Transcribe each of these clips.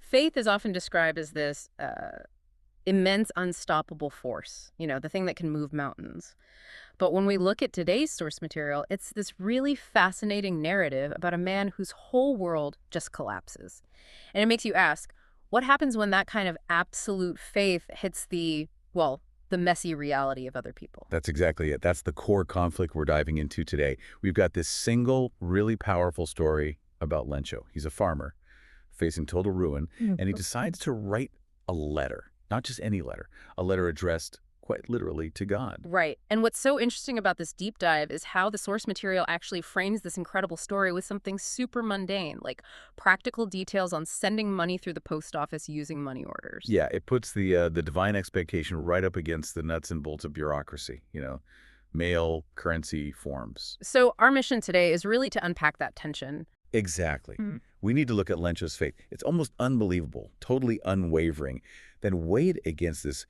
Faith is often described as this immense, unstoppable force, the thing that can move mountains. But when we look at today's source material, it's this really fascinating narrative about a man whose whole world just collapses. And it makes you ask, what happens when that kind of absolute faith hits the messy reality of other people? That's exactly it. That's the core conflict we're diving into today. We've got this single, really powerful story about Lencho. He's a farmer facing total ruin, and he decides to write a letter, not just any letter, a letter addressed quite literally to God. Right. And what's so interesting about this deep dive is how the source material actually frames this incredible story with something super mundane, like practical details on sending money through the post office using money orders. Yeah, it puts the divine expectation right up against the nuts and bolts of bureaucracy, mail, currency, forms. So our mission today is really to unpack that tension. Exactly. We need to look at Lencho's faith. It's almost unbelievable, totally unwavering, then weighed against this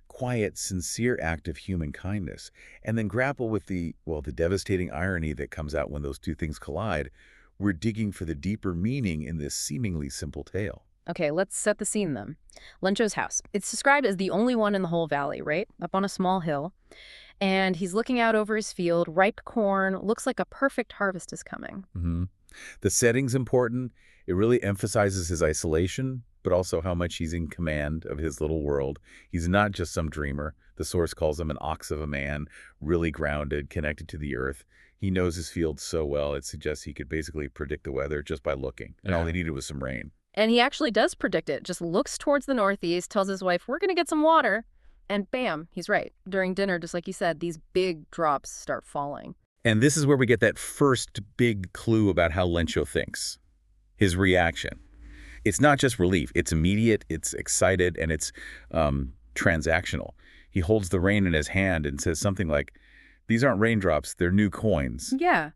quiet, sincere act of human kindness, and then grapple with the devastating irony that comes out when those two things collide. We're digging for the deeper meaning in this seemingly simple tale. Okay, let's set the scene then. Lencho's house. It's described as the only one in the whole valley, right? Up on a small hill. And he's looking out over his field, ripe corn, looks like a perfect harvest is coming. The setting's important. It really emphasizes his isolation, but also how much he's in command of his little world. He's not just some dreamer. The source calls him an ox of a man, really grounded, connected to the earth. He knows his field so well, it suggests he could basically predict the weather just by looking. And all he needed was some rain. And he actually does predict it, just looks towards the northeast, tells his wife, we're going to get some water. And bam, he's right. During dinner, just like you said, these big drops start falling. And this is where we get that first big clue about how Lencho thinks. His reaction. It's not just relief. It's immediate, it's excited, and it's transactional. He holds the rain in his hand and says something like, these aren't raindrops, they're new coins. Yeah.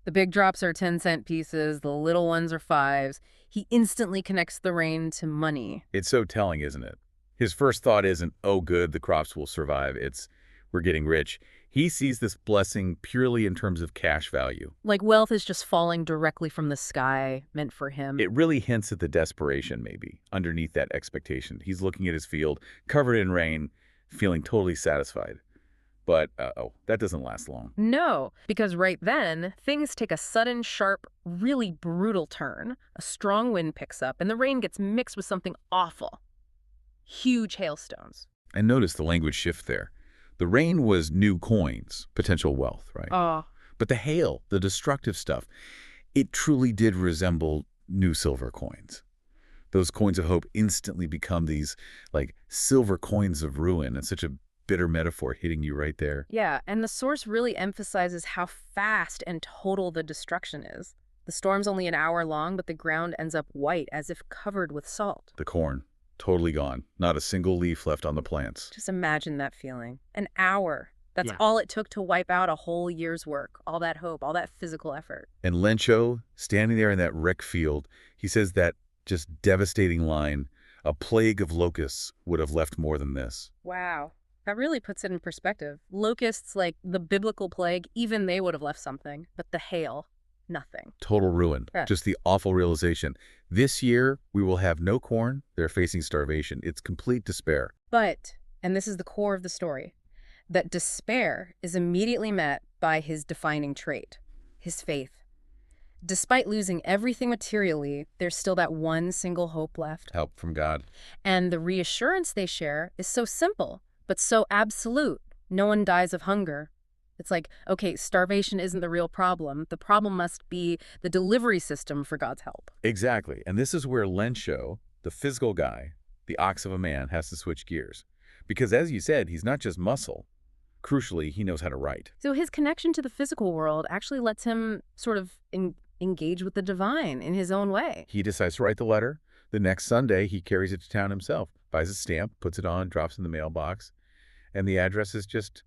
The big drops are 10-cent pieces, the little ones are fives. He instantly connects the rain to money. It's so telling, isn't it? His first thought isn't, oh good, the crops will survive. It's, we're getting rich. He sees this blessing purely in terms of cash value. Like wealth is just falling directly from the sky, meant for him. It really hints at the desperation, maybe, underneath that expectation. He's looking at his field, covered in rain, feeling totally satisfied. But, that doesn't last long. No, because right then, things take a sudden, sharp, really brutal turn. A strong wind picks up, and the rain gets mixed with something awful. Huge hailstones. And notice the language shift there. The rain was new coins, potential wealth, right? Oh. But the hail, the destructive stuff, it truly did resemble new silver coins. Those coins of hope instantly become these, like, silver coins of ruin, and such a bitter metaphor hitting you right there. Yeah, and the source really emphasizes how fast and total the destruction is. The storm's only an hour long, but the ground ends up white, as if covered with salt. The corn, totally gone. Not a single leaf left on the plants. Just imagine that feeling. An hour. That's all it took to wipe out a whole year's work. All that hope, all that physical effort. And Lencho, standing there in that wreck field, he says that just devastating line, a plague of locusts would have left more than this. Wow. That really puts it in perspective. Locusts, like the biblical plague, even they would have left something. But the hail, nothing. Total ruin. Yeah. Just the awful realization. This year, we will have no corn. They're facing starvation. It's complete despair. But, and this is the core of the story, that despair is immediately met by his defining trait, his faith. Despite losing everything materially, there's still that one single hope left. Help from God. And the reassurance they share is so simple, but so absolute. No one dies of hunger. It's like, okay, starvation isn't the real problem. The problem must be the delivery system for God's help. Exactly. And this is where Lencho, the physical guy, the ox of a man, has to switch gears. Because as you said, he's not just muscle. Crucially, he knows how to write. So his connection to the physical world actually lets him sort of engage with the divine in his own way. He decides to write the letter. The next Sunday, he carries it to town himself, buys a stamp, puts it on, drops in the mailbox. And the address is just,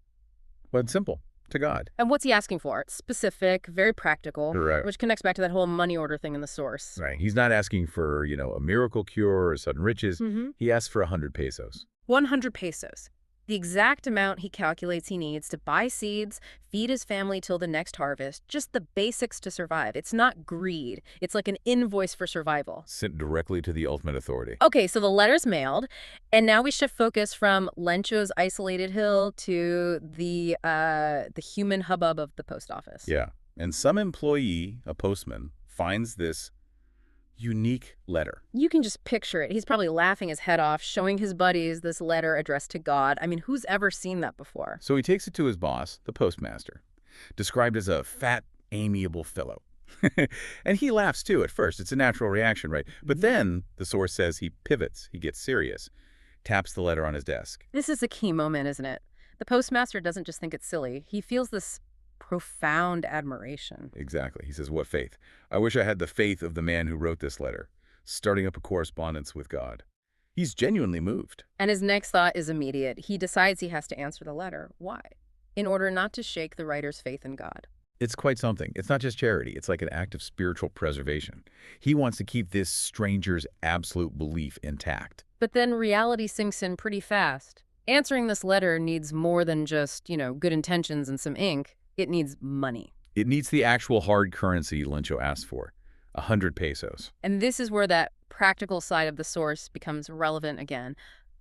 well, it's simple, to God. And what's he asking for? It's specific, very practical, Correct. which connects back to that whole money order thing in the source. Right. He's not asking for, a miracle cure or sudden riches. He asks for 100 pesos. 100 pesos. The exact amount he calculates he needs to buy seeds, feed his family till the next harvest, just the basics to survive. It's not greed. It's like an invoice for survival. Sent directly to the ultimate authority. Okay, so the letter's mailed, and now we shift focus from Lencho's isolated hill to the human hubbub of the post office. Yeah. And some employee, a postman, finds this unique letter. You can just picture it. He's probably laughing his head off, showing his buddies this letter addressed to God. I mean, who's ever seen that before? So he takes it to his boss, the postmaster, described as a fat, amiable fellow. And he laughs too at first. It's a natural reaction, right? But then, the source says, he pivots, he gets serious, taps the letter on his desk. This is a key moment, isn't it? The postmaster doesn't just think it's silly. He feels this profound admiration. Exactly. He says, what faith? I wish I had the faith of the man who wrote this letter, starting up a correspondence with God. He's genuinely moved. And his next thought is immediate. He decides he has to answer the letter. Why? In order not to shake the writer's faith in God. It's quite something. It's not just charity. It's like an act of spiritual preservation. He wants to keep this stranger's absolute belief intact. But then reality sinks in pretty fast. Answering this letter needs more than just, good intentions and some ink. It needs money. It needs the actual hard currency Lencho asked for, 100 pesos. And this is where that practical side of the source becomes relevant again.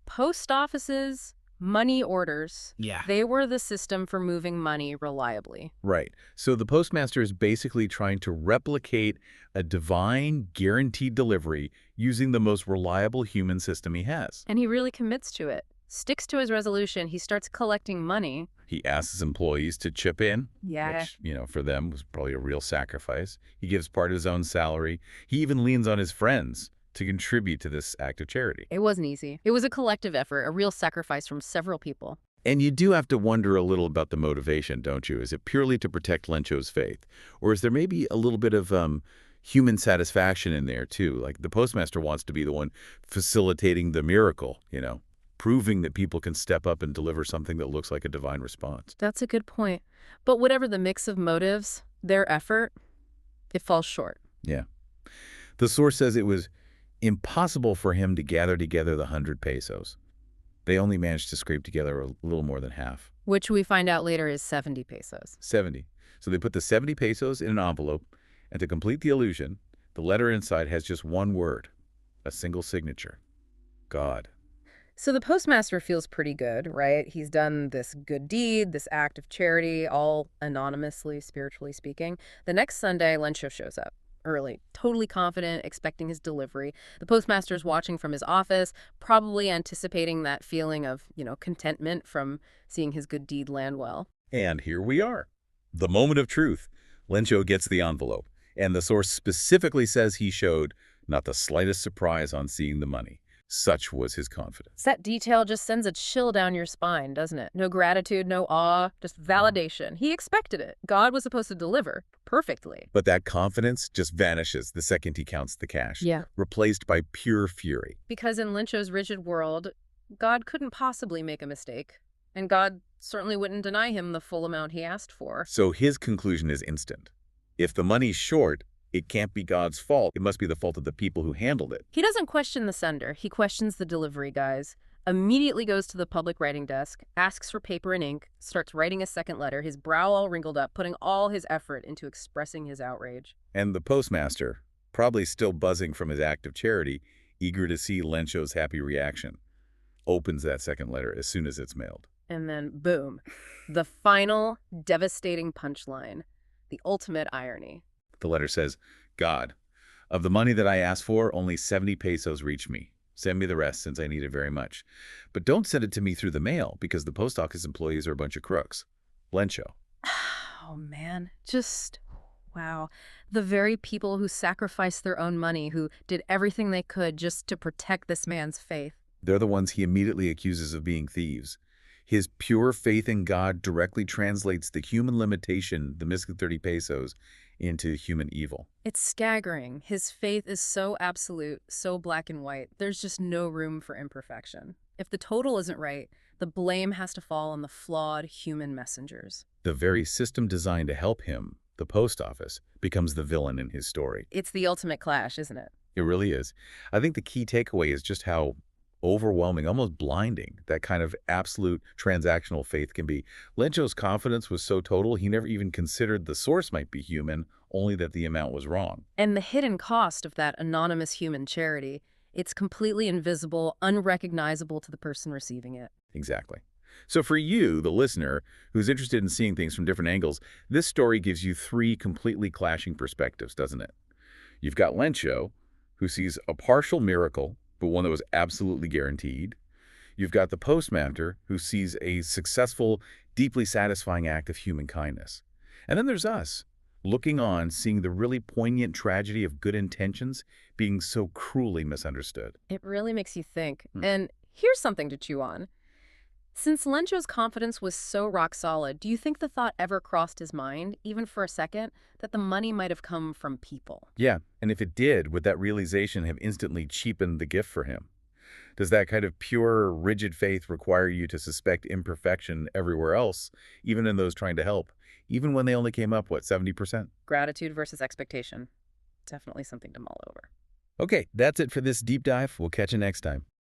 Post offices, money orders, they were the system for moving money reliably. Right. So the postmaster is basically trying to replicate a divine guaranteed delivery using the most reliable human system he has. And he really commits to it. Sticks to his resolution. He starts collecting money. He asks his employees to chip in, Yeah. which, for them was probably a real sacrifice. He gives part of his own salary. He even leans on his friends to contribute to this act of charity. It wasn't easy. It was a collective effort, a real sacrifice from several people. And you do have to wonder a little about the motivation, don't you? Is it purely to protect Lencho's faith? Or is there maybe a little bit of human satisfaction in there, too? Like the postmaster wants to be the one facilitating the miracle, proving that people can step up and deliver something that looks like a divine response. That's a good point. But whatever the mix of motives, their effort, it falls short. Yeah. The source says it was impossible for him to gather together the 100 pesos. They only managed to scrape together a little more than half. Which we find out later is 70 pesos. 70. So they put the 70 pesos in an envelope, and to complete the illusion, the letter inside has just one word, a single signature, God. So the postmaster feels pretty good, right? He's done this good deed, this act of charity, all anonymously, spiritually speaking. The next Sunday, Lencho shows up early, totally confident, expecting his delivery. The postmaster's watching from his office, probably anticipating that feeling of, contentment from seeing his good deed land well. And here we are. The moment of truth. Lencho gets the envelope, and the source specifically says he showed not the slightest surprise on seeing the money. Such was his confidence. That detail just sends a chill down your spine, doesn't it? No gratitude, no awe, just validation. He expected it. God was supposed to deliver perfectly. But that confidence just vanishes the second he counts the cash, replaced by pure fury. Because in Lencho's rigid world, God couldn't possibly make a mistake. And God certainly wouldn't deny him the full amount he asked for. So his conclusion is instant. If the money's short, it can't be God's fault. It must be the fault of the people who handled it. He doesn't question the sender. He questions the delivery guys, immediately goes to the public writing desk, asks for paper and ink, starts writing a second letter, his brow all wrinkled up, putting all his effort into expressing his outrage. And the postmaster, probably still buzzing from his act of charity, eager to see Lencho's happy reaction, opens that second letter as soon as it's mailed. And then, boom, the final devastating punchline, the ultimate irony. The letter says, God, of the money that I asked for, only 70 pesos reached me. Send me the rest since I need it very much. But don't send it to me through the mail because the post office employees are a bunch of crooks. Lencho. Oh, man. Wow. The very people who sacrificed their own money, who did everything they could just to protect this man's faith. They're the ones he immediately accuses of being thieves. His pure faith in God directly translates the human limitation, the missing 30 pesos, into human evil. It's staggering. His faith is so absolute, so black and white. There's just no room for imperfection. If the total isn't right, the blame has to fall on the flawed human messengers. The very system designed to help him, the post office, becomes the villain in his story. It's the ultimate clash, isn't it? It really is. I think the key takeaway is just how overwhelming, almost blinding, that kind of absolute transactional faith can be. Lencho's confidence was so total, he never even considered the source might be human, only that the amount was wrong. And the hidden cost of that anonymous human charity, it's completely invisible, unrecognizable to the person receiving it. Exactly. So for you, the listener, who's interested in seeing things from different angles, this story gives you three completely clashing perspectives, doesn't it? You've got Lencho, who sees a partial miracle, but one that was absolutely guaranteed. You've got the postmaster, who sees a successful, deeply satisfying act of human kindness. And then there's us, looking on, seeing the really poignant tragedy of good intentions being so cruelly misunderstood. It really makes you think. Hmm. And here's something to chew on. Since Lencho's confidence was so rock solid, do you think the thought ever crossed his mind, even for a second, that the money might have come from people? Yeah, and if it did, would that realization have instantly cheapened the gift for him? Does that kind of pure, rigid faith require you to suspect imperfection everywhere else, even in those trying to help, even when they only came up, what, 70%? Gratitude versus expectation. Definitely something to mull over. Okay, that's it for this deep dive. We'll catch you next time.